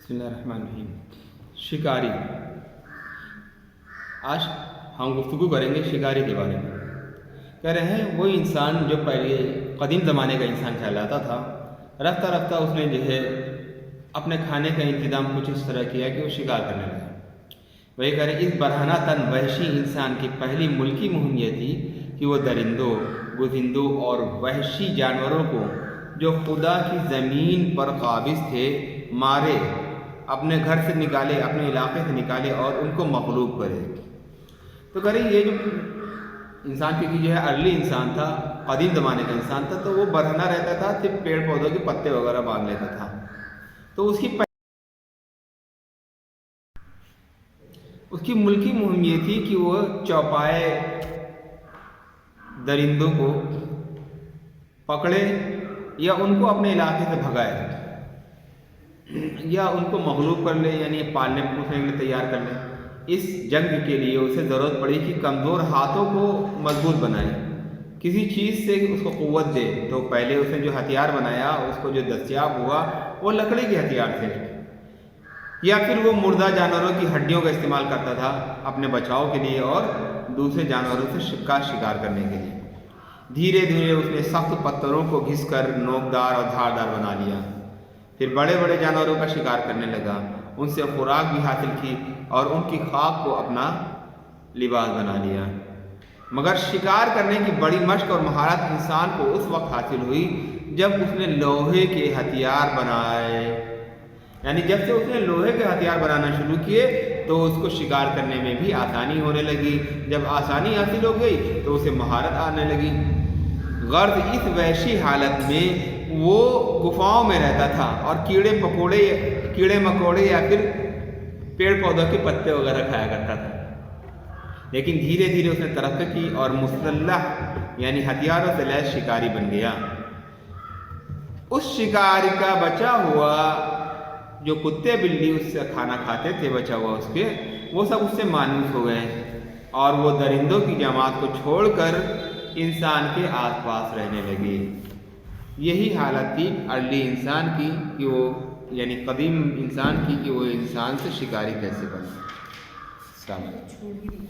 بسم اللہ الرحمن الرحیم۔ شکاری، آج ہم گفتگو کریں گے شکاری کے بارے میں۔ کہہ رہے ہیں وہ انسان جو پہلے قدیم زمانے کا انسان کہلاتا تھا، رفتہ رفتہ اس نے جو ہے اپنے کھانے کا انتظام کچھ اس طرح کیا کہ وہ شکار کرنے لگا۔ وہی کہہ رہے اس برہنہ تن وحشی انسان کی پہلی ملکی مہم یہ تھی کہ وہ درندوں، گزندوں اور وحشی جانوروں کو جو خدا کی زمین پر قابض تھے مارے، اپنے گھر سے نکالے، اپنے علاقے سے نکالے اور ان کو مغلوب کرے۔ تو کہہ رہے یہ جو انسان کیونکہ جو ہے ارلی انسان تھا، قدیم زمانے کا انسان تھا، تو وہ برہنہ رہتا تھا، صرف پیڑ پودوں کے پتے وغیرہ باندھ لیتا تھا۔ تو اس کی ملکی مہم یہ تھی کہ وہ چوپائے درندوں کو پکڑے یا ان کو اپنے علاقے سے بھگائے یا ان کو مغلوب کر لے، یعنی پالنے پوسنے کے لیے تیار کر لے۔ اس جنگ کے لیے اسے ضرورت پڑی کہ کمزور ہاتھوں کو مضبوط بنائے، کسی چیز سے اس کو قوت دے۔ تو پہلے اس نے جو ہتھیار بنایا، اس کو جو دستیاب ہوا وہ لکڑی کے ہتھیار تھے، یا پھر وہ مردہ جانوروں کی ہڈیوں کا استعمال کرتا تھا اپنے بچاؤ کے لیے اور دوسرے جانوروں سے شکار کرنے کے لیے۔ دھیرے دھیرے اس نے سخت پتھروں کو گھس کر نوکدار اور دھاردار بنا لیا، پھر بڑے بڑے جانوروں کا شکار کرنے لگا، ان سے خوراک بھی حاصل کی اور ان کی خاک کو اپنا لباس بنا لیا۔ مگر شکار کرنے کی بڑی مشق اور مہارت انسان کو اس وقت حاصل ہوئی جب اس نے لوہے کے ہتھیار بنائے، یعنی جب سے اس نے لوہے کے ہتھیار بنانا شروع کیے تو اس کو شکار کرنے میں بھی آسانی ہونے لگی۔ جب آسانی حاصل ہو گئی تو اسے مہارت آنے لگی۔ غرض اس وحشی حالت میں وہ گفاؤں میں رہتا تھا اور کیڑے مکوڑے یا پھر پیڑ پودوں کے پتے وغیرہ کھایا کرتا تھا۔ لیکن دھیرے دھیرے اس نے ترقی کی اور مسلح یعنی ہتھیاروں سے لیس شکاری بن گیا۔ اس شکاری کا بچا ہوا جو کتے بلی اس سے کھانا کھاتے تھے، بچا ہوا اس کے، وہ سب اس سے مانوس ہو گئے اور وہ درندوں کی جماعت کو چھوڑ کر انسان کے آس پاس رہنے لگے۔ یہی حالت تھی ارلی انسان کی کہ وہ یعنی قدیم انسان کی کہ وہ انسان سے شکاری کیسے بنے۔ السلام علیکم۔